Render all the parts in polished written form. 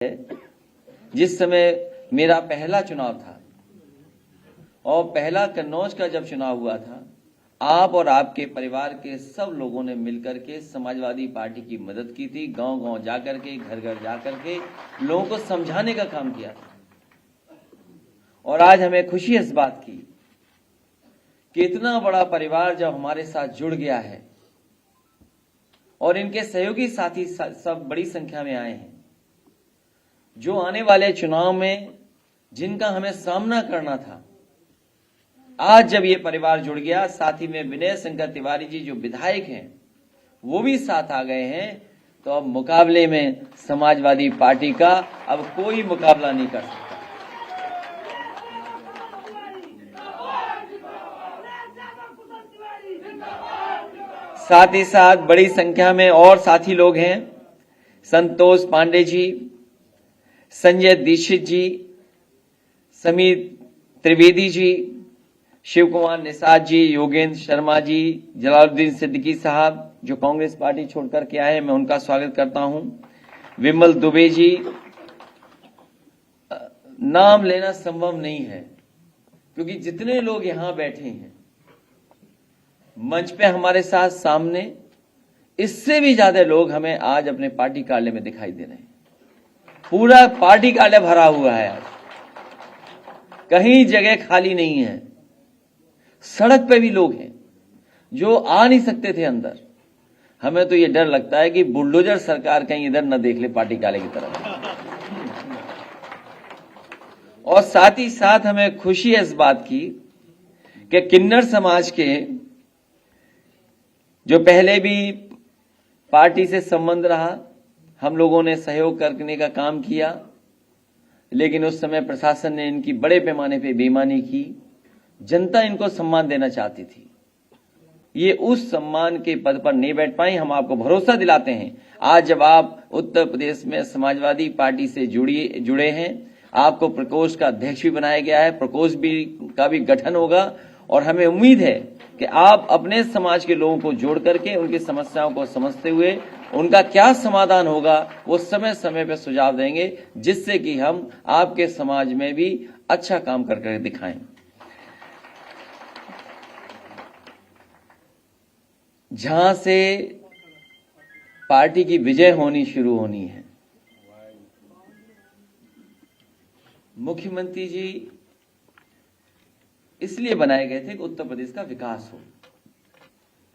जिस समय मेरा पहला चुनाव था और पहला कन्नौज का जब चुनाव हुआ था, आप और आपके परिवार के सब लोगों ने मिलकर के समाजवादी पार्टी की मदद की थी। गांव-गांव जाकर के, घर-घर जाकर के लोगों को समझाने का काम किया था। और आज हमें खुशी इस बात की कि इतना बड़ा परिवार जब हमारे साथ जुड़ गया है और इनके सहयोगी साथी सब बड़ी संख्या में आए हैं, जो आने वाले चुनाव में जिनका हमें सामना करना था, आज जब ये परिवार जुड़ गया, साथ ही में विनय शंकर तिवारी जी जो विधायक हैं वो भी साथ आ गए हैं, तो अब मुकाबले में समाजवादी पार्टी का अब कोई मुकाबला नहीं कर सकता। साथ ही साथ बड़ी संख्या में और साथी लोग हैं, संतोष पांडे जी, संजय दीक्षित जी, समीर त्रिवेदी जी, शिव कुमार निषाद जी, योगेंद्र शर्मा जी, जलालुद्दीन सिद्दीकी साहब जो कांग्रेस पार्टी छोड़कर के आए हैं, मैं उनका स्वागत करता हूं। विमल दुबे जी, नाम लेना संभव नहीं है क्योंकि जितने लोग यहां बैठे हैं मंच पे हमारे साथ सामने, इससे भी ज्यादा लोग हमें आज अपने पार्टी कार्यालय में दिखाई दे रहे हैं। पूरा पार्टी कार्यालय भरा हुआ है, आज कहीं जगह खाली नहीं है। सड़क पे भी लोग हैं जो आ नहीं सकते थे अंदर। हमें तो ये डर लगता है कि बुलडोजर सरकार कहीं इधर न देख ले पार्टी कार्यालय की तरफ। और साथ ही साथ हमें खुशी है इस बात की कि किन्नर समाज के जो पहले भी पार्टी से संबंध रहा, हम लोगों ने सहयोग करने का काम किया, लेकिन उस समय प्रशासन ने इनकी बड़े पैमाने पे बेईमानी की। जनता इनको सम्मान देना चाहती थी, ये उस सम्मान के पद पर नहीं बैठ पाई। हम आपको भरोसा दिलाते हैं, आज जब आप उत्तर प्रदेश में समाजवादी पार्टी से जुड़े हैं, आपको प्रकोष्ठ का अध्यक्ष भी बनाया गया है, प्रकोष्ठ का भी गठन होगा और हमें उम्मीद है कि आप अपने समाज के लोगों को जोड़ करके उनकी समस्याओं को समझते हुए उनका क्या समाधान होगा वो समय समय पर सुझाव देंगे, जिससे कि हम आपके समाज में भी अच्छा काम करके दिखाएं। जहां से पार्टी की विजय होनी शुरू होनी है, मुख्यमंत्री जी इसलिए बनाए गए थे कि उत्तर प्रदेश का विकास हो,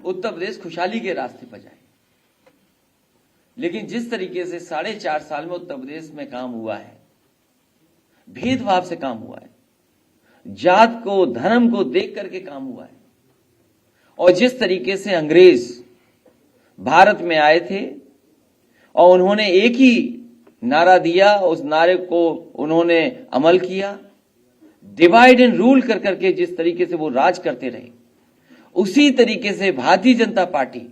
उत्तर प्रदेश खुशहाली के रास्ते पर जाए। लेकिन जिस तरीके से 4.5 साल में उत्तर प्रदेश में काम हुआ है, भेदभाव से काम हुआ है, जात को धर्म को देख करके काम हुआ है, और जिस तरीके से अंग्रेज भारत में आए थे और उन्होंने एक ही नारा दिया, उस नारे को उन्होंने अमल किया, डिवाइड एंड रूल कर करके जिस तरीके से वो राज करते रहे, उसी तरीके से भारतीय जनता पार्टी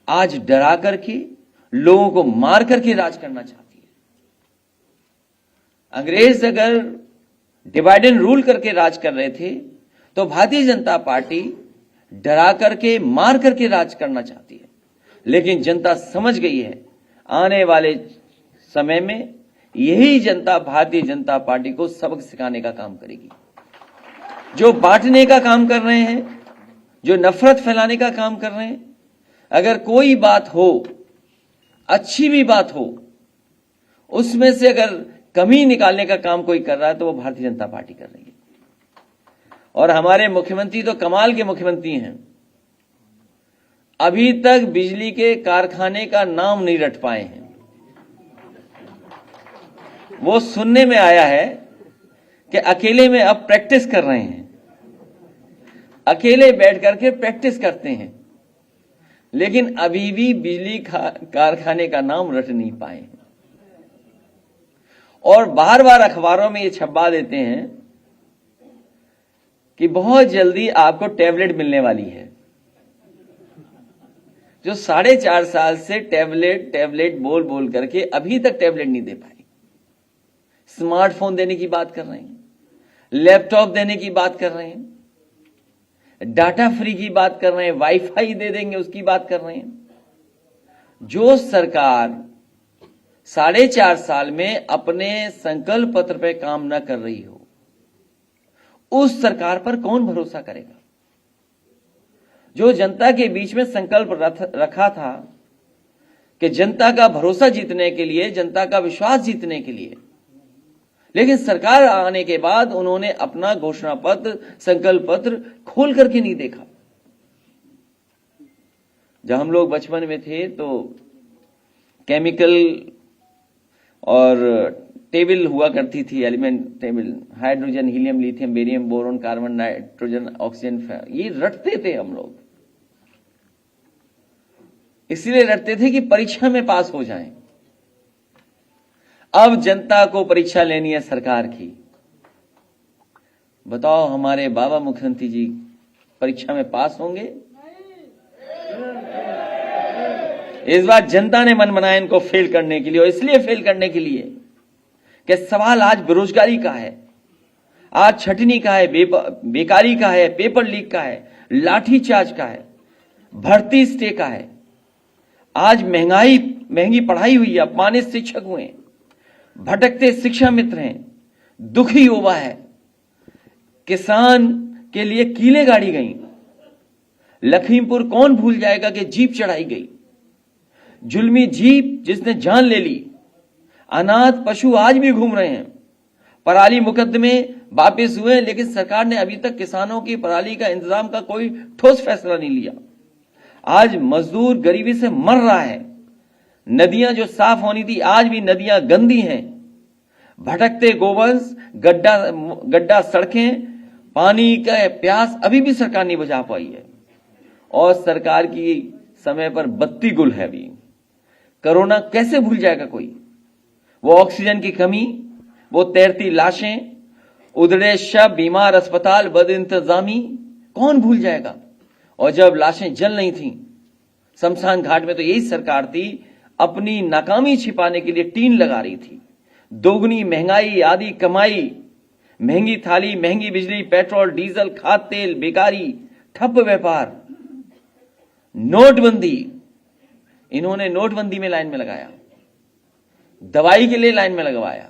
आज डरा करके लोगों को मार करके राज करना चाहती है। अंग्रेज अगर डिवाइड एंड रूल करके राज कर रहे थे, तो भारतीय जनता पार्टी डरा करके मार करके राज करना चाहती है। लेकिन जनता समझ गई है, आने वाले समय में यही जनता भारतीय जनता पार्टी को सबक सिखाने का काम करेगी। जो बांटने का काम कर रहे हैं, जो नफरत फैलाने का काम कर रहे हैं, अगर कोई बात हो, अच्छी भी बात हो, उसमें से अगर कमी निकालने का काम कोई कर रहा है तो वो भारतीय जनता पार्टी कर रही है। और हमारे मुख्यमंत्री तो कमाल के मुख्यमंत्री हैं, अभी तक बिजली के कारखाने का नाम नहीं रट पाए हैं। वो सुनने में आया है कि अकेले में अब प्रैक्टिस कर रहे हैं, अकेले बैठ करके प्रैक्टिस करते हैं, लेकिन अभी भी बिजली कारखाने का नाम रट नहीं पाए हैं। और बार बार अखबारों में ये छपवा देते हैं कि बहुत जल्दी आपको टैबलेट मिलने वाली है। जो 4.5 साल से टैबलेट बोल बोल करके अभी तक टैबलेट नहीं दे पाए। स्मार्टफोन देने की बात कर रहे हैं, लैपटॉप देने की बात कर रहे हैं, डाटा फ्री की बात कर रहे हैं, वाईफाई दे देंगे उसकी बात कर रहे हैं। जो सरकार 4.5 साल में अपने संकल्प पत्र पे काम न कर रही हो, उस सरकार पर कौन भरोसा करेगा? जो जनता के बीच में संकल्प रखा था कि जनता का भरोसा जीतने के लिए, जनता का विश्वास जीतने के लिए, लेकिन सरकार आने के बाद उन्होंने अपना घोषणा पत्र, संकल्प पत्र खोल करके नहीं देखा। जब हम लोग बचपन में थे तो केमिकल और टेबल हुआ करती थी, element table, hydrogen, helium, lithium, barium, boron, carbon, nitrogen, oxygen, ये रटते थे हम लोग। इसलिए रटते थे कि परीक्षा में पास हो जाएं। अब जनता को परीक्षा लेनी है सरकार की। बताओ, हमारे बाबा मुख्यमंत्री जी परीक्षा में पास होंगे? इस बार जनता ने मन बनाया इनको फेल करने के लिए, और इसलिए फेल करने के लिए कि सवाल आज बेरोजगारी का है, आज छटनी का है, बेकारी का है, पेपर लीक का है, लाठीचार्ज का है, भर्ती स्टे का है। आज महंगी पढ़ाई हुई है, अपमानित शिक्षक हुए, भटकते शिक्षा मित्र हैं, दुखी युवा है, किसान के लिए कीलें गाड़ी गई। लखीमपुर कौन भूल जाएगा कि जीप चढ़ाई गई, जुल्मी जीप जिसने जान ले ली। अनाथ पशु आज भी घूम रहे हैं। पराली मुकदमे वापस हुए, लेकिन सरकार ने अभी तक किसानों की पराली का इंतजाम का कोई ठोस फैसला नहीं लिया। आज मजदूर गरीबी से मर रहा है। नदियां जो साफ होनी थी, आज भी नदियां गंदी हैं। भटकते गोवंश, गड्ढा सड़कें, पानी का प्यास अभी भी सरकार नहीं बुझा पाई है। और सरकार की समय पर बत्ती गुल है अभी। कोरोना कैसे भूल जाएगा कोई? वो ऑक्सीजन की कमी, वो तैरती लाशें, उधड़े शव, बीमार अस्पताल, बद इंतजामी, कौन भूल जाएगा? और जब लाशें जल नहीं थी शमशान घाट में, तो यही सरकार थी अपनी नाकामी छिपाने के लिए टीन लगा रही थी। दोगुनी महंगाई, आधी कमाई, महंगी थाली, महंगी बिजली, पेट्रोल, डीजल, खाद तेल, बेकारी, ठप व्यापार, नोटबंदी। इन्होंने नोटबंदी में लाइन में लगाया, दवाई के लिए लाइन में लगवाया,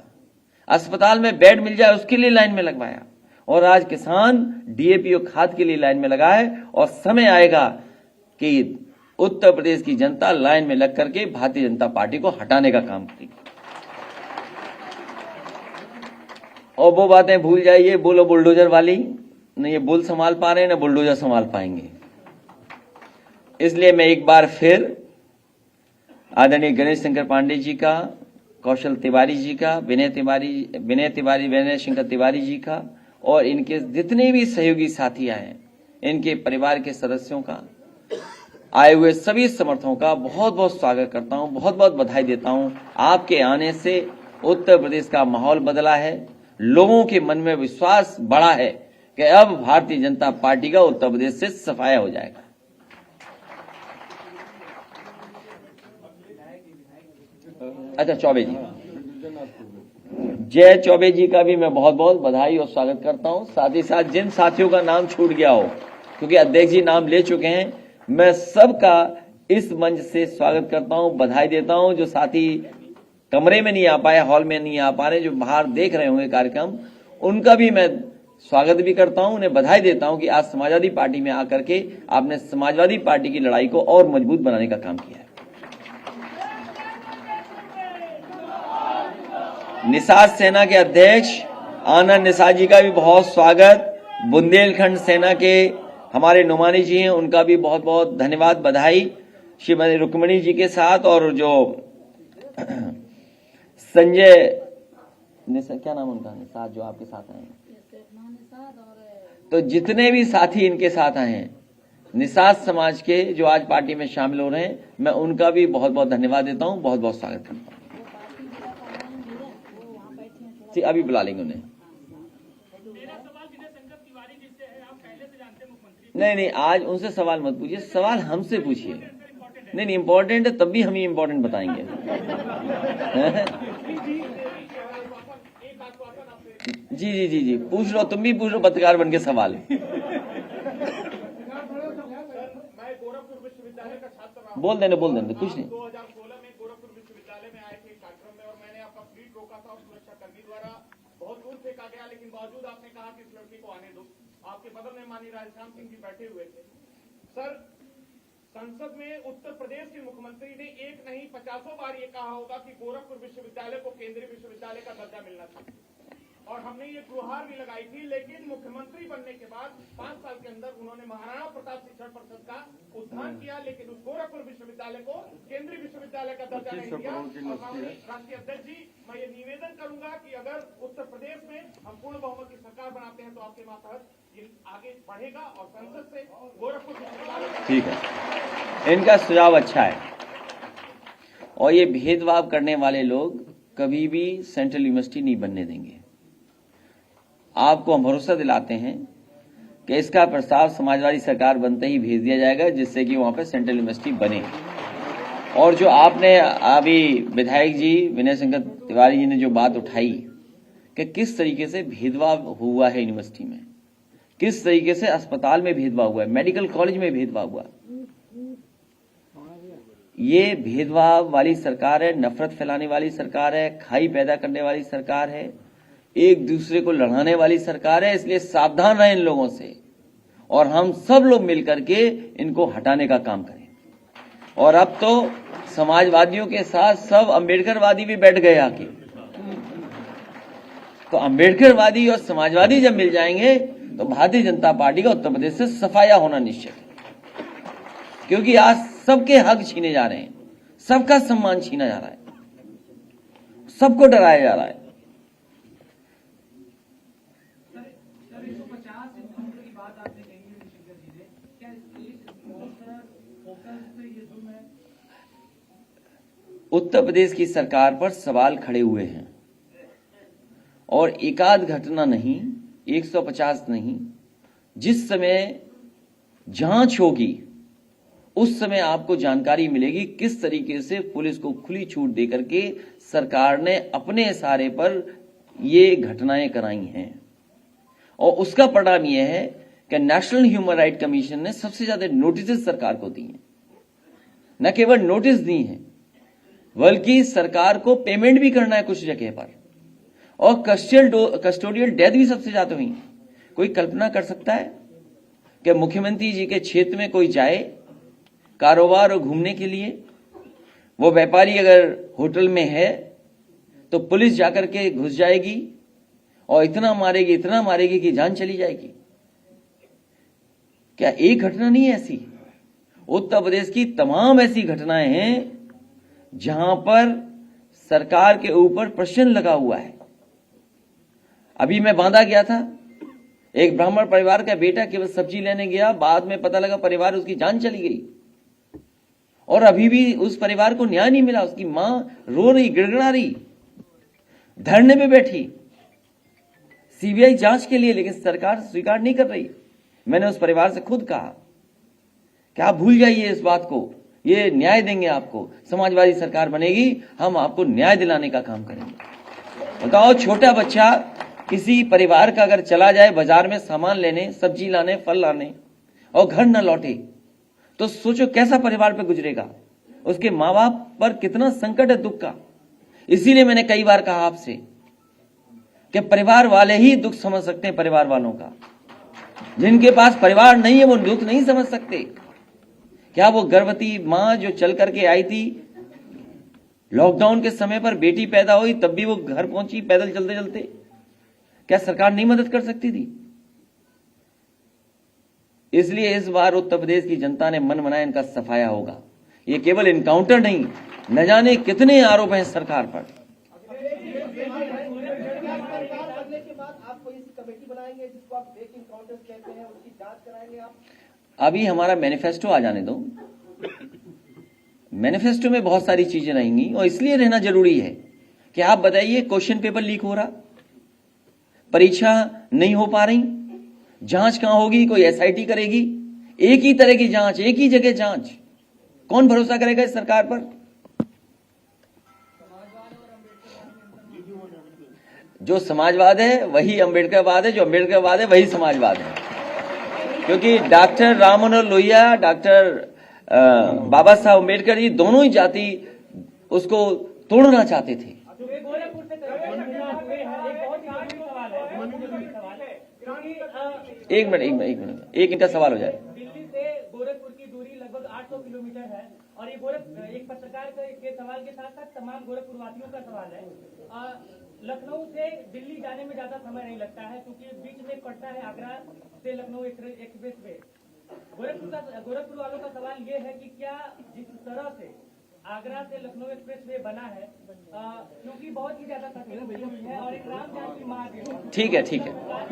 अस्पताल में बेड मिल जाए उसके लिए लाइन में लगवाया, और आज किसान डीएपी और खाद के लिए लाइन में लगा है। और समय आएगा कि उत्तर प्रदेश की जनता लाइन में लग करके भारतीय जनता पार्टी को हटाने का काम करेगी। और वो बातें भूल जाइए, बोलो बुलडोजर वाली, न ये बुल संभाल पा रहे हैं, न बुलडोजर संभाल पाएंगे। इसलिए मैं एक बार फिर आदरणीय गणेश शंकर पांडे जी का, कौशल तिवारी जी का, विनय शंकर तिवारी जी का, और इनके जितने भी सहयोगी साथी आए हैं, इनके परिवार के सदस्यों का, आए हुए सभी समर्थकों का बहुत बहुत स्वागत करता हूं, बहुत बहुत बधाई देता हूं। आपके आने से उत्तर प्रदेश का माहौल बदला है, लोगों के मन में विश्वास बढ़ा है कि अब भारतीय जनता पार्टी का उत्तर प्रदेश से सफाया हो जाएगा। अच्छा, चौबे जी, जय चौबे जी का भी मैं बहुत बहुत बधाई और स्वागत करता हूं। साथ ही साथ जिन साथियों का नाम छूट गया हो, क्योंकि अध्यक्ष जी नाम ले चुके हैं, मैं सबका इस मंच से स्वागत करता हूं, बधाई देता हूं। जो साथी कमरे में नहीं आ पाए, हॉल में नहीं आ पा रहे, जो बाहर देख रहे होंगे कार्यक्रम, उनका भी मैं स्वागत भी करता हूं, उन्हें बधाई देता हूं कि आज समाजवादी पार्टी में आकर के आपने समाजवादी पार्टी की लड़ाई को और मजबूत बनाने का काम किया है। निषाद सेना के अध्यक्ष आनंद निषाद जी का भी बहुत स्वागत। बुंदेलखंड सेना के हमारे नुमानी जी हैं, उनका भी बहुत बहुत धन्यवाद, बधाई श्रीमती रुक्मणी जी के साथ। और जो संजय क्या नाम उनका, निषाद जो आपके साथ आए हैं, तो जितने भी साथी इनके साथ आए हैं निषाद समाज के जो आज पार्टी में शामिल हो रहे हैं, मैं उनका भी बहुत बहुत धन्यवाद देता हूं, बहुत बहुत स्वागत करता हूं। अभी बुला लेंगे उन्हें। नहीं, आज उनसे सवाल मत पूछिए, सवाल हमसे पूछिए। नहीं, इम्पोर्टेंट है, तब भी हम ही इम्पोर्टेंट बताएंगे। जी, पूछ लो, तुम भी पूछ लो पत्रकार बन के सवाल। बोल देने कुछ नहीं। 2016 में गोरखपुर विश्वविद्यालय में आए थे, कार्यक्रम संवाददाता और सुरक्षा कर्मी द्वारा बहुत दूर फेंका गया, लेकिन बावजूद आपने कहा कि इस लड़की को आने दो। आपके बगल में माननीय राधेश्याम सिंह जी बैठे हुए थे। सर, संसद में उत्तर प्रदेश के मुख्यमंत्री ने एक नहीं 50 बार ये कहा होगा कि गोरखपुर विश्वविद्यालय को केंद्रीय विश्वविद्यालय का दर्जा मिलना चाहिए, और हमने ये गुहार भी लगाई थी। लेकिन मुख्यमंत्री बनने के बाद 5 साल के अंदर उन्होंने महाराणा प्रताप शिक्षण परिषद का उत्थान किया, लेकिन उस गोरखपुर विश्वविद्यालय को केंद्रीय विश्वविद्यालय का दर्जा नहीं दिया। और राष्ट्रीय अध्यक्ष जी, मैं ये निवेदन करूंगा कि अगर उत्तर प्रदेश में हम पूर्ण बहुमत की सरकार बनाते हैं तो आपके मातहत ये आगे बढ़ेगा और संसद से गोरखपुर विश्वविद्यालय। ठीक है, इनका सुझाव अच्छा है। और ये भेदभाव करने वाले लोग कभी भी सेंट्रल यूनिवर्सिटी नहीं बनने देंगे। आपको हम भरोसा दिलाते हैं कि इसका प्रस्ताव समाजवादी सरकार बनते ही भेज दिया जाएगा, जिससे कि वहां पे सेंट्रल यूनिवर्सिटी बने। और जो आपने अभी विधायक जी विनय शंकर तिवारी जी ने जो बात उठाई कि किस तरीके से भेदभाव हुआ है यूनिवर्सिटी में, किस तरीके से अस्पताल में भेदभाव हुआ है, मेडिकल कॉलेज में भेदभाव हुआ, ये भेदभाव वाली सरकार है, नफरत फैलाने वाली सरकार है, खाई पैदा करने वाली सरकार है, एक दूसरे को लड़ाने वाली सरकार है। इसलिए सावधान रहें इन लोगों से, और हम सब लोग मिलकर के इनको हटाने का काम करें। और अब तो समाजवादियों के साथ सब अंबेडकरवादी भी बैठ गए आके, तो अंबेडकरवादी और समाजवादी जब मिल जाएंगे तो भारतीय जनता पार्टी का उत्तर प्रदेश से सफाया होना निश्चित है। क्योंकि आज सबके हक छीने जा रहे हैं, सबका सम्मान छीना जा रहा है, सबको डराया जा रहा है। उत्तर प्रदेश की सरकार पर सवाल खड़े हुए हैं, और एकाध घटना नहीं, 150 नहीं, जिस समय जांच होगी उस समय आपको जानकारी मिलेगी किस तरीके से पुलिस को खुली छूट देकर के सरकार ने अपने इशारे पर ये घटनाएं कराई हैं। और उसका परिणाम यह है कि नेशनल ह्यूमन राइट कमीशन ने सबसे ज्यादा नोटिस सरकार को दी हैं। न केवल नोटिस दी हैं, बल्कि सरकार को पेमेंट भी करना है कुछ जगह पर, और कस्टोडियल डेथ भी सबसे ज्यादा हुई। कोई कल्पना कर सकता है कि मुख्यमंत्री जी के क्षेत्र में कोई जाए कारोबार और घूमने के लिए, वो व्यापारी अगर होटल में है तो पुलिस जाकर के घुस जाएगी और इतना मारेगी कि जान चली जाएगी? क्या एक घटना नहीं है ऐसी? उत्तर प्रदेश की तमाम ऐसी घटनाएं हैं जहां पर सरकार के ऊपर प्रश्न लगा हुआ है। अभी मैं बांदा गया था, एक ब्राह्मण परिवार का बेटा केवल सब्जी लेने गया, बाद में पता लगा परिवार उसकी जान चली गई, और अभी भी उस परिवार को न्याय नहीं मिला। उसकी मां रो रही, गिड़गिड़ा रही, धरने पे बैठी सीबीआई जांच के लिए, लेकिन सरकार स्वीकार नहीं कर रही। मैंने उस परिवार से खुद कहा कि आप भूल जाइए इस बात को, ये न्याय देंगे आपको, समाजवादी सरकार बनेगी, हम आपको न्याय दिलाने का काम करेंगे। बताओ, छोटा बच्चा किसी परिवार का अगर चला जाए बाजार में सामान लेने, सब्जी लाने, फल लाने, और घर न लौटे, तो सोचो कैसा परिवार पे गुजरेगा, उसके माँ बाप पर कितना संकट है दुख का। इसीलिए मैंने कई बार कहा आपसे कि परिवार वाले ही दुख समझ सकते हैं, परिवार वालों का। जिनके पास परिवार नहीं है वो दुख नहीं समझ सकते। क्या वो गर्भवती मां जो चल करके आई थी, लॉकडाउन के समय पर बेटी पैदा हुई, तब भी वो घर पहुंची पैदल चलते चलते, क्या सरकार नहीं मदद कर सकती थी? इसलिए इस बार उत्तर प्रदेश की जनता ने मन बनाया, इनका सफाया होगा। ये केवल इनकाउंटर नहीं, न जाने कितने आरोप हैं सरकार पर। अभी हमारा मैनिफेस्टो आ जाने दो, मैनिफेस्टो में बहुत सारी चीजें रहेंगी, और इसलिए रहना जरूरी है कि आप बताइए, क्वेश्चन पेपर लीक हो रहा, परीक्षा नहीं हो पा रही, जांच कहां होगी? कोई एसआईटी करेगी? एक ही तरह की जांच, एक ही जगह जांच, कौन भरोसा करेगा इस सरकार पर? जो समाजवाद है वही अंबेडकरवाद है, जो अंबेडकरवाद है वही समाजवाद है। क्योंकि डॉक्टर राम मनोहर लोहिया, डॉक्टर बाबा साहब अम्बेडकर जी दोनों ही जाति उसको तोड़ना चाहते थे। घटना हुए हैं, एक बहुत ही जरूरी सवाल है क्योंकि एक मिनट, एक इनका सवाल हो जाए। दिल्ली से गोरखपुर की दूरी लगभग 800 किलोमीटर है और ये एक पत्रकार के सवाल के साथ साथ तमाम गोरखपुर वासियों का सवाल है। लखनऊ से दिल्ली जाने में ज्यादा समय नहीं लगता है क्योंकि बीच में पड़ता है आगरा से लखनऊ एक्सप्रेस वे। गोरखपुर वालों का सवाल ये है कि क्या जिस तरह से आगरा से लखनऊ एक्सप्रेस वे बना है, क्योंकि बहुत ही ज्यादा तकलीफ हुई है और एक राम जानकी मार्ग। ठीक है,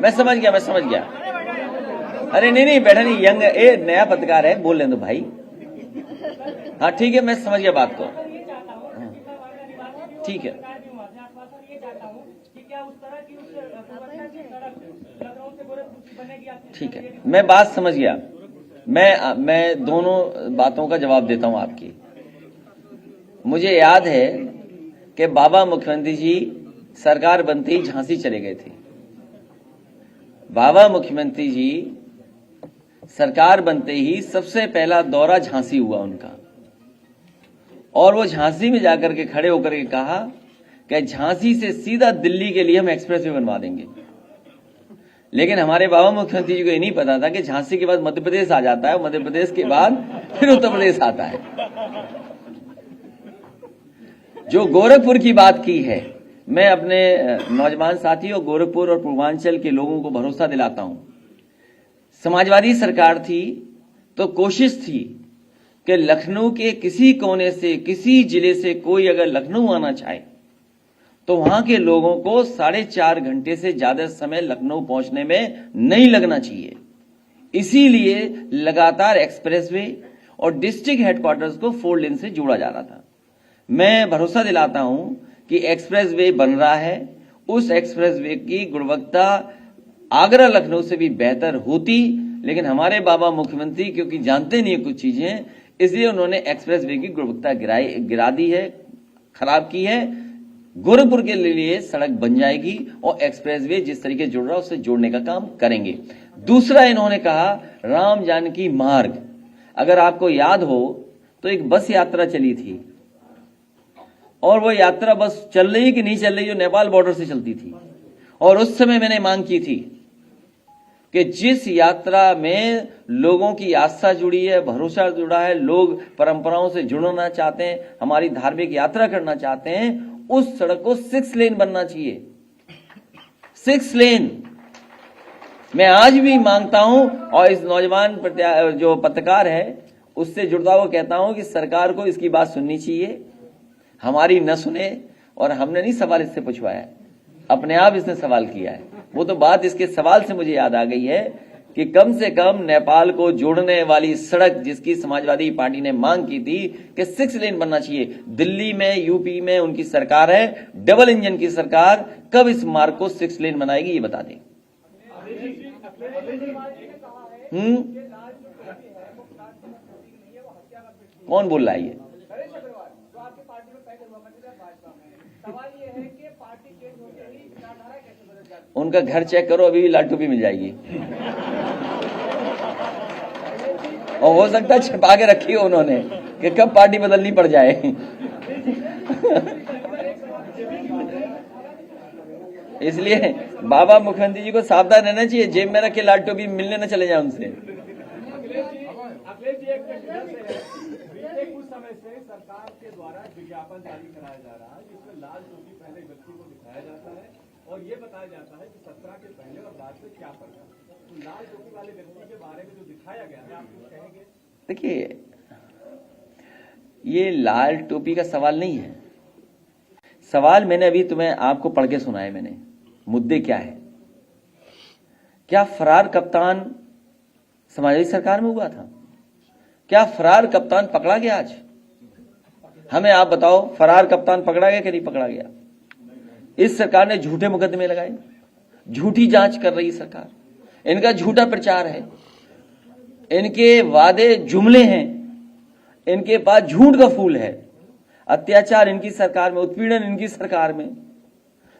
मैं समझ गया। अरे नहीं बैठा नहीं, यंग नया पत्रकार है, बोल लें तो भाई। हाँ ठीक है, मैं समझ गया बात को। ठीक है, ठीक है, मैं बात समझ गया। मैं दोनों बातों का जवाब देता हूं आपकी। मुझे याद है कि बाबा मुख्यमंत्री जी सरकार बनते ही झांसी चले गए थे। बाबा मुख्यमंत्री जी सरकार बनते ही सबसे पहला दौरा झांसी हुआ उनका, और वो झांसी में जाकर के खड़े होकर के कहा कि झांसी से सीधा दिल्ली के लिए हम एक्सप्रेस वे बनवा देंगे। लेकिन हमारे बाबा मुख्यमंत्री जी को ये नहीं पता था कि झांसी के बाद मध्य प्रदेश आ जाता है, मध्य प्रदेश के बाद फिर उत्तर प्रदेश आता है। जो गोरखपुर की बात की है, मैं अपने नौजवान साथियों गोरखपुर और पूर्वांचल के लोगों को भरोसा दिलाता हूं, समाजवादी सरकार थी तो कोशिश थी कि लखनऊ के किसी कोने से, किसी जिले से कोई अगर लखनऊ आना चाहे तो वहां के लोगों को 4.5 घंटे से ज्यादा समय लखनऊ पहुंचने में नहीं लगना चाहिए। इसीलिए लगातार एक्सप्रेसवे और डिस्ट्रिक्ट हेडक्वार्टर्स को 4 लेन से जोड़ा जा रहा था। मैं भरोसा दिलाता हूं कि एक्सप्रेसवे बन रहा है, उस एक्सप्रेसवे की गुणवत्ता आगरा लखनऊ से भी बेहतर होती, लेकिन हमारे बाबा मुख्यमंत्री क्योंकि जानते नहीं है कुछ चीजें, इसलिए उन्होंने एक्सप्रेसवे की गुणवत्ता गिरा दी है, खराब की है। गोरखपुर के लिए सड़क बन जाएगी और एक्सप्रेसवे जिस तरीके से जुड़ रहा है उससे जोड़ने का काम करेंगे। दूसरा, इन्होंने कहा राम जानकी मार्ग। अगर आपको याद हो तो एक बस यात्रा चली थी, और वो यात्रा बस चल रही कि नहीं चल रही, जो नेपाल बॉर्डर से चलती थी, और उस समय मैंने मांग की थी कि जिस यात्रा में लोगों की आस्था जुड़ी है, भरोसा जुड़ा है, लोग परंपराओं से जुड़ना चाहते हैं, हमारी धार्मिक यात्रा करना चाहते हैं, उस सड़क को 6 लेन बनना चाहिए। 6 लेन मैं आज भी मांगता हूं, और इस नौजवान जो पत्रकार है उससे जुड़ता हुआ कहता हूं कि सरकार को इसकी बात सुननी चाहिए। हमारी न सुने, और हमने नहीं सवाल इससे पूछवाया, अपने आप इसने सवाल किया है। वो तो बात इसके सवाल से मुझे याद आ गई है कि कम से कम नेपाल को जोड़ने वाली सड़क जिसकी समाजवादी पार्टी ने मांग की थी कि 6 लेन बनना चाहिए। दिल्ली में, यूपी में उनकी सरकार है, डबल इंजन की सरकार, कब इस मार्ग को 6 लेन बनाएगी ये बता दें। कौन बोल रहा है ये? उनका घर चेक करो, अभी भी लाल टोपी मिल जाएगी, और हो सकता है छिपा के रखी हो उन्होंने कि कब पार्टी बदलनी पड़ जाए। इसलिए बाबा मुख्यमंत्री जी को सावधान रहना चाहिए, जेब में रख के लाल टोपी मिलने न चले जाए उनसे। कुछ समय से सरकार के द्वारा विज्ञापन जारी कराया जा रहा है जिसमें लाल टोपी पहले व्यक्ति को दिखाया जाता है और ये बताया जाता है कि 17 के पहले और बाद में क्या फर्क है। तो लाल टोपी वाले व्यक्ति के बारे में जो दिखाया गया है, आप कुछ कहेंगे? देखिए, ये लाल टोपी का सवाल नहीं है। सवाल मैंने अभी तुम्हें आपको पढ़ के सुनाया। मैंने मुद्दे क्या है? क्या फरार कप्तान समाजवादी सरकार में हुआ था? क्या फरार कप्तान पकड़ा गया? आज हमें आप बताओ, फरार कप्तान पकड़ा गया कि नहीं पकड़ा गया? इस सरकार ने झूठे मुकदमे लगाए, झूठी जांच कर रही सरकार, इनका झूठा प्रचार है, इनके वादे जुमले हैं, इनके पास झूठ का फूल है। अत्याचार इनकी सरकार में, उत्पीड़न इनकी सरकार में,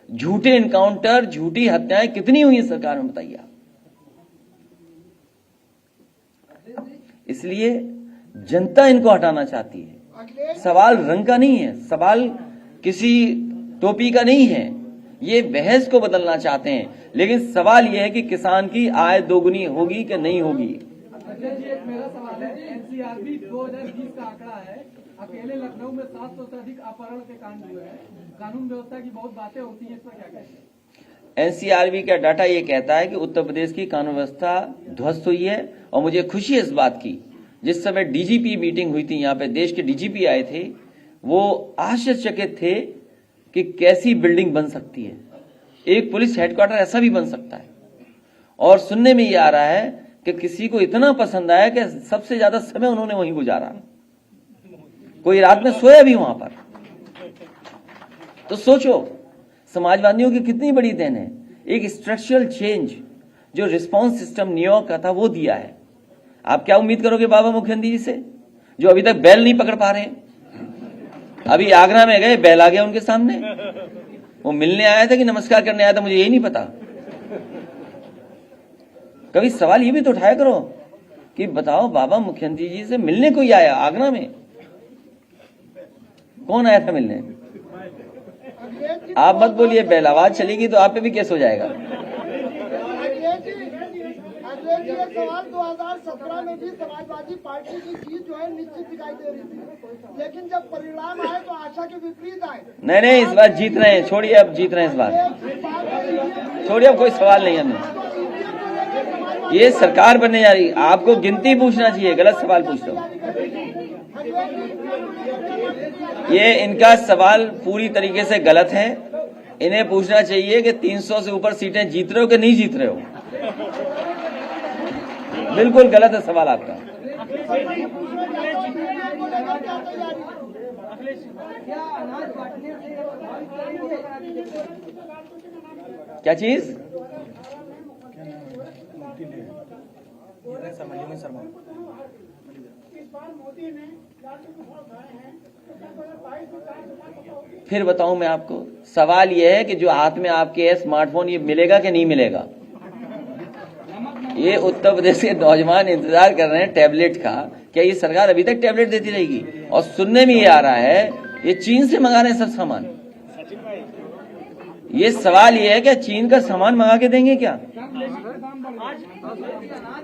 झूठे इनकाउंटर, झूठी हत्याएं कितनी हुई है सरकार में, बताइए आप। इसलिए जनता इनको हटाना चाहती है। सवाल रंग का नहीं है, सवाल किसी टोपी का नहीं है, ये बहस को बदलना चाहते हैं। लेकिन सवाल ये है कि किसान की आय दोगुनी होगी कि नहीं होगी। अध्यक्ष जी, एक मेरा सवाल है। एनसीआरबी 2020 का आंकड़ा है, अकेले लखनऊ में 700 से अधिक अपहरण के कांड हुए हैं। कानून व्यवस्था की बहुत बातें होती है, इस पर क्या कहते हैं? एनसीआरबी का डाटा ये कहता है कि उत्तर प्रदेश की कानून व्यवस्था ध्वस्त हुई है। और मुझे खुशी है इस बात की, जिस समय डीजीपी मीटिंग हुई थी, यहाँ पे देश के डीजीपी आए थे, वो आश्चर्यचकित थे कि कैसी बिल्डिंग बन सकती है, एक पुलिस हेडक्वार्टर ऐसा भी बन सकता है। और सुनने में ये आ रहा है कि किसी को इतना पसंद आया कि सबसे ज्यादा समय उन्होंने वहीं गुजारा, कोई रात में सोया भी वहां पर। तो सोचो समाजवादियों की कितनी बड़ी देन है। एक स्ट्रक्चरल चेंज जो रिस्पांस सिस्टम न्यूयॉर्क का था वो दिया है। आप क्या उम्मीद करोगे बाबा मुखर्जी जी से, जो अभी तक बैल नहीं पकड़ पा रहे हैं? अभी आगरा में गए, बैल आ गया उनके सामने। वो मिलने आया था कि नमस्कार करने आया था, मुझे यही नहीं पता। कभी सवाल ये भी तो उठाया करो कि बताओ बाबा मुख्यमंत्री जी से मिलने कोई आया आगरा में? कौन आया था मिलने? आप मत बोलिए, बैल आवाज चलेगी तो आप पे भी केस हो जाएगा। अखिलेश जी, एक सवाल 2017 में भी समाजवादी पार्टी की जीत जो है निश्चित दिखाई दे रही थी, लेकिन जब परिणाम आए तो आशा के विपरीत आए। नहीं, इस बार जीत रहे हैं, छोड़िए अब जीत रहे हैं इस बार, छोड़िए अब कोई सवाल नहीं हमें। ये सरकार बनने जा रही, आपको गिनती पूछना चाहिए, गलत सवाल पूछ रहे हो। ये इनका सवाल पूरी तरीके से गलत है। इन्हें पूछना चाहिए कि 300 से ऊपर सीटें जीत रहे हो कि नहीं जीत रहे हो। बिल्कुल गलत है सवाल आपका। क्या चीज? फिर बताऊं मैं आपको, सवाल यह है कि जो हाथ में आपके है स्मार्टफोन, ये मिलेगा कि नहीं मिलेगा? ये उत्तर प्रदेश के नौजवान इंतजार कर रहे हैं टैबलेट का। क्या ये सरकार अभी तक टैबलेट देती रहेगी? और सुनने में ये आ रहा है ये चीन से मंगा रहे हैं सब सामान। ये सवाल ये है कि चीन का सामान मंगा के देंगे क्या?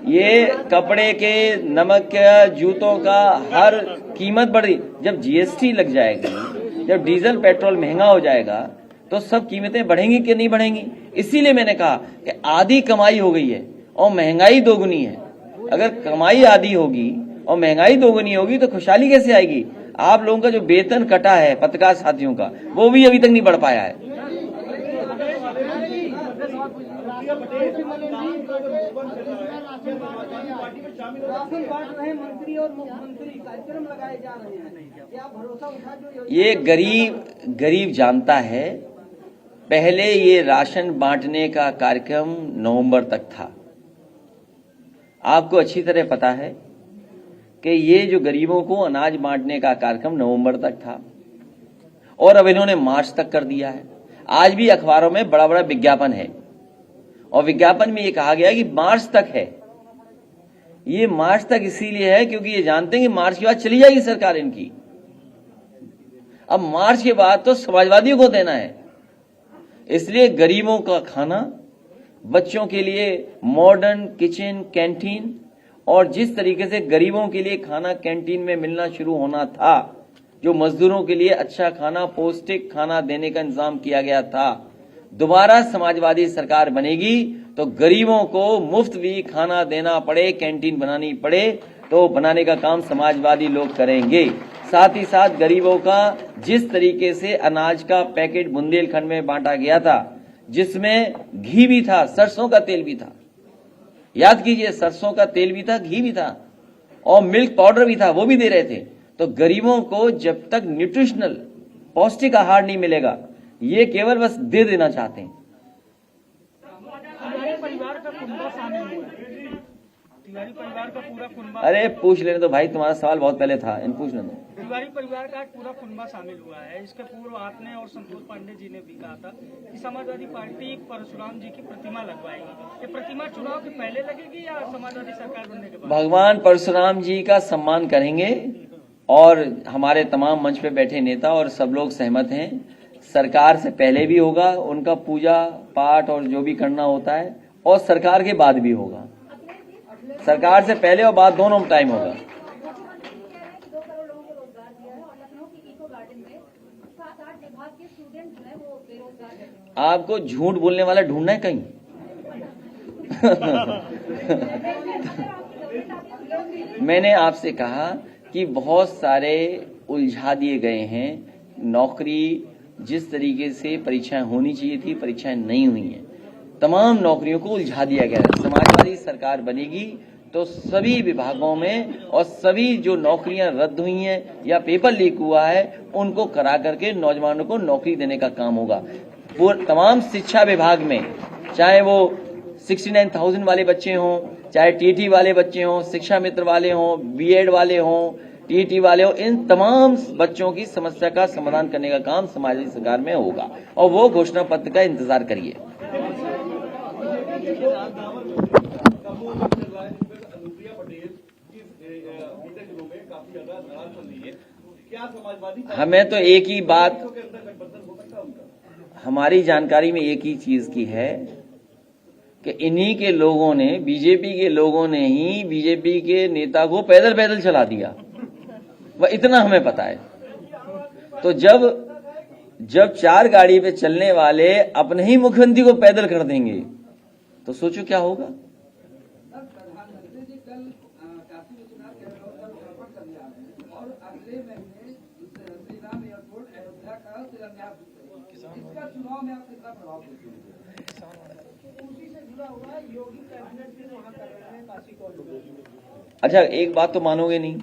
ये कपड़े के, नमक के, जूतों का हर कीमत बढ़ रही। जब जीएसटी लग जाएगी, जब डीजल पेट्रोल महंगा हो जाएगा, तो सब कीमतें बढ़ेंगी कि नहीं बढ़ेंगी? इसीलिए मैंने कहा कि आधी कमाई हो गई है और महंगाई दोगुनी है। अगर कमाई आधी होगी और महंगाई दोगुनी होगी तो खुशहाली कैसे आएगी? आप लोगों का जो वेतन कटा है पत्रकार साथियों का, वो भी अभी तक नहीं बढ़ पाया है। राशन बांट रहे मंत्री और मुख्यमंत्री, कार्यक्रम लगाए जा रहे हैं, क्या भरोसा उठा जो ये गरीब जानता है। पहले ये राशन बांटने का कार्यक्रम नवंबर तक था। आपको अच्छी तरह पता है कि ये जो गरीबों को अनाज बांटने का कार्यक्रम नवंबर तक था और अब इन्होंने मार्च तक कर दिया है। आज भी अखबारों में बड़ा बड़ा विज्ञापन है और विज्ञापन में ये कहा गया कि मार्च तक है। ये मार्च तक इसीलिए है क्योंकि ये जानते हैं कि मार्च के बाद चली जाएगी सरकार इनकी। अब मार्च के बाद तो समाजवादियों को देना है, इसलिए गरीबों का खाना, बच्चों के लिए मॉडर्न किचन, कैंटीन, और जिस तरीके से गरीबों के लिए खाना कैंटीन में मिलना शुरू होना था, जो मजदूरों के लिए अच्छा खाना, पौष्टिक खाना देने का इंतजाम किया गया था, दोबारा समाजवादी सरकार बनेगी तो गरीबों को मुफ्त भी खाना देना पड़े, कैंटीन बनानी पड़े, तो बनाने का काम समाजवादी लोग करेंगे। साथ ही साथ गरीबों का जिस तरीके से अनाज का पैकेट बुंदेलखंड में बांटा गया था, जिसमें घी भी था, सरसों का तेल भी था, याद कीजिए, सरसों का तेल भी था, घी भी था और मिल्क पाउडर भी था, वो भी दे रहे थे। तो गरीबों को जब तक न्यूट्रिशनल पौष्टिक आहार नहीं मिलेगा, ये केवल बस दे देना चाहते हैं। तिवारी परिवार का पूरा कुनबा, अरे पूछ लेने तो भाई, तुम्हारा सवाल बहुत पहले था, इन पूछ लेने दो। तिवारी परिवार का पूरा कुनबा शामिल हुआ है। इसके पूर्व आपने और संतोष पांडे जी ने भी कहा था कि समाजवादी पार्टी परशुराम जी की प्रतिमा लगवाएगी। ये प्रतिमा चुनाव के पहले लगेगी या समाजवादी सरकार बनने के बाद? भगवान परशुराम जी का सम्मान करेंगे और हमारे तमाम मंच पे बैठे नेता और सब लोग सहमत हैं। सरकार से पहले भी होगा उनका पूजा पाठ और जो भी करना होता है, और सरकार के बाद भी होगा। सरकार से पहले और बाद दोनों टाइम होगा। मुख्यमंत्री जी कह रहे हैं कि 2 करोड़ लोगों को रोजगार दिया है और लखनऊ के इको गार्डन में 7-8 विभाग के स्टूडेंट जो है वो बेरोजगार बैठे हुए हैं। आपको झूठ बोलने वाला ढूंढना है कहीं? मैंने आपसे कहा कि बहुत सारे उलझा दिए गए हैं। नौकरी जिस तरीके से परीक्षाएं होनी चाहिए थी, परीक्षाएं नहीं हुई हैं। तमाम नौकरियों को उलझा दिया गया है। समाजवादी सरकार बनेगी तो सभी विभागों में और सभी जो नौकरियां रद्द हुई हैं या पेपर लीक हुआ है उनको करा करके नौजवानों को नौकरी देने का काम होगा। तमाम शिक्षा विभाग में, चाहे वो 69,000 वाले बच्चे हों, चाहे टीटी वाले बच्चे हों, शिक्षा मित्र वाले हों, बीएड वाले हों, टीटी वाले हों, इन तमाम बच्चों की समस्या का समाधान करने का काम समाजवादी सरकार में होगा और वो घोषणा पत्र का इंतजार करिए। हमें तो एक ही बात, हमारी जानकारी में एक ही चीज की है कि इन्हीं के लोगों ने, बीजेपी के लोगों ने ही बीजेपी के नेता को पैदल पैदल चला दिया, वह इतना हमें पता है। तो जब 4 गाड़ी पे चलने वाले अपने ही मुख्यमंत्री को पैदल कर देंगे तो सोचो क्या होगा। प्रधानमंत्री जी कल काशी विश्वनाथ लोकार्पण करने आ रहे हैं और अगले महीने श्री राम एयरपोर्ट अयोध्या का शिलान्यास, इसका चुनाव में आप कितना प्रभाव देते हैं? उसी से जुड़ा हुआ योगी कैबिनेट से वहाँ कर रहे हैं काशी कॉरिडोर। अच्छा, एक बात तो मानोगे नहीं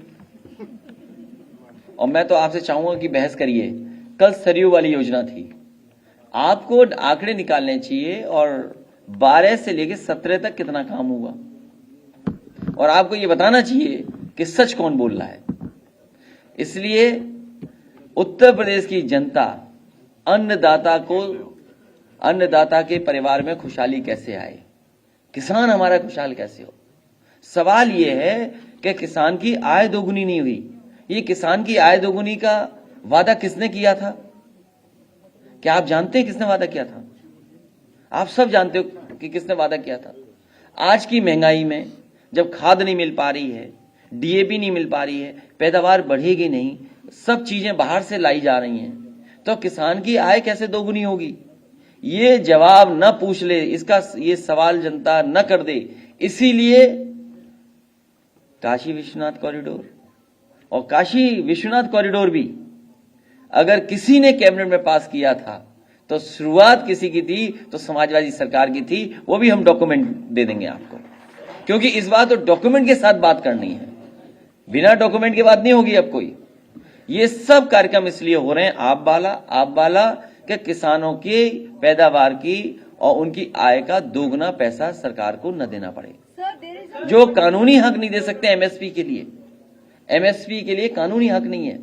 और मैं तो आपसे चाहूंगा कि बहस करिए। कल सरयू वाली योजना थी, आपको आंकड़े निकालने चाहिए और 12 से लेकर 17 तक कितना काम हुआ और आपको ये बताना चाहिए कि सच कौन बोल रहा है। इसलिए उत्तर प्रदेश की जनता अन्नदाता के परिवार में खुशहाली कैसे आए, किसान हमारा खुशहाल कैसे हो। सवाल ये है कि किसान की आय दोगुनी नहीं हुई। ये किसान की आय दोगुनी का वादा किसने किया था? क्या आप जानते हैं किसने वादा किया था? आप सब जानते हो कि किसने वादा किया था। आज की महंगाई में जब खाद नहीं मिल पा रही है, डीएपी नहीं मिल पा रही है, पैदावार बढ़ेगी नहीं, सब चीजें बाहर से लाई जा रही हैं, तो किसान की आय कैसे दोगुनी होगी? ये जवाब न पूछ ले, इसका ये सवाल जनता न कर दे। इसीलिए काशी विश्वनाथ कॉरिडोर, और काशी विश्वनाथ कॉरिडोर भी अगर किसी ने कैबिनेट में पास किया था तो शुरुआत किसी की थी, तो समाजवादी सरकार की थी। वो भी हम डॉक्यूमेंट दे देंगे आपको, क्योंकि इस बार तो डॉक्यूमेंट के साथ बात करनी है, बिना डॉक्यूमेंट के बात नहीं होगी अब कोई। ये सब कार्यक्रम इसलिए हो रहे हैं आप वाला कि किसानों की पैदावार की और उनकी आय का दोगुना पैसा सरकार को न देना पड़े। जो कानूनी हक नहीं दे सकते एमएसपी के लिए कानूनी हक नहीं है,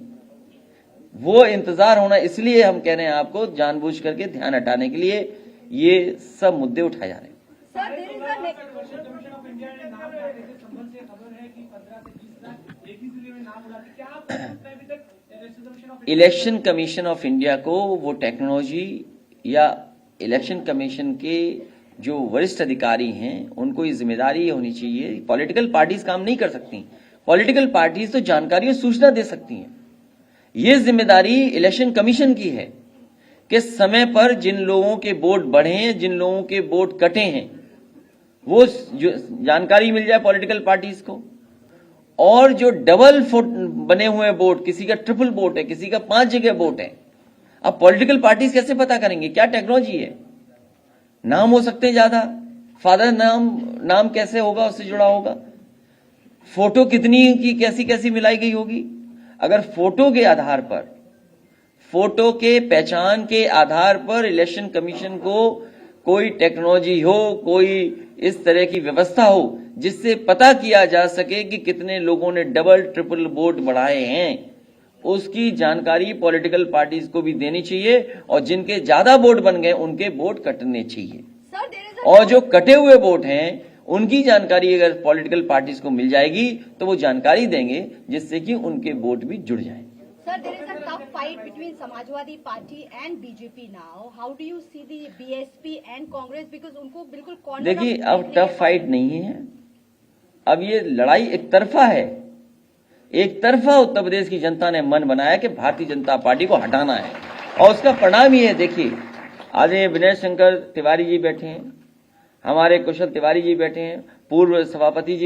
वो इंतजार होना। इसलिए हम कह रहे हैं आपको जानबूझ करके ध्यान हटाने के लिए ये सब मुद्दे उठाए जा रहे हैं। इलेक्शन कमीशन ऑफ इंडिया को वो टेक्नोलॉजी या इलेक्शन कमीशन के जो वरिष्ठ अधिकारी हैं उनको ये जिम्मेदारी होनी चाहिए। पॉलिटिकल पार्टीज काम नहीं कर सकती। पॉलिटिकल पार्टीज तो जानकारी और सूचना दे सकती हैं। ये जिम्मेदारी इलेक्शन कमीशन की है कि समय पर जिन लोगों के वोट बढ़े हैं, जिन लोगों के वोट कटे हैं, वो जानकारी मिल जाए पॉलिटिकल पार्टीज को। और जो डबल बने हुए वोट, किसी का ट्रिपल वोट है, किसी का 5 जगह वोट है, अब पॉलिटिकल पार्टीज कैसे पता करेंगे? क्या टेक्नोलॉजी है? नाम हो सकते हैं ज्यादा, फादर नाम कैसे होगा, उससे जुड़ा होगा। फोटो कितनी की कैसी मिलाई गई होगी। अगर फोटो के आधार पर, फोटो के पहचान के आधार पर इलेक्शन कमीशन को कोई टेक्नोलॉजी हो, कोई इस तरह की व्यवस्था हो जिससे पता किया जा सके कि कितने लोगों ने डबल ट्रिपल वोट बढ़ाए हैं, उसकी जानकारी पॉलिटिकल पार्टीज को भी देनी चाहिए और जिनके ज्यादा वोट बन गए उनके वोट कटने चाहिए। और जो कटे हुए वोट हैं उनकी जानकारी अगर पॉलिटिकल पार्टीज को मिल जाएगी तो वो जानकारी देंगे जिससे कि उनके वोट भी जुड़ जाए। Sir, there is a tough fight between Samajwadi Party and BJP now. How do you see the BSP and Congress? Because उनको बिल्कुल corner देखिए of अब टफ फाइट नहीं है, अब ये लड़ाई एक तरफा है। एक तरफा उत्तर प्रदेश की जनता ने मन बनाया कि भारतीय जनता पार्टी को हटाना है और उसका परिणाम ही है। देखिए आज ये विनय शंकर तिवारी जी बैठे हैं, हमारे कुशल तिवारी जी बैठे हैं, पूर्व सभापति जी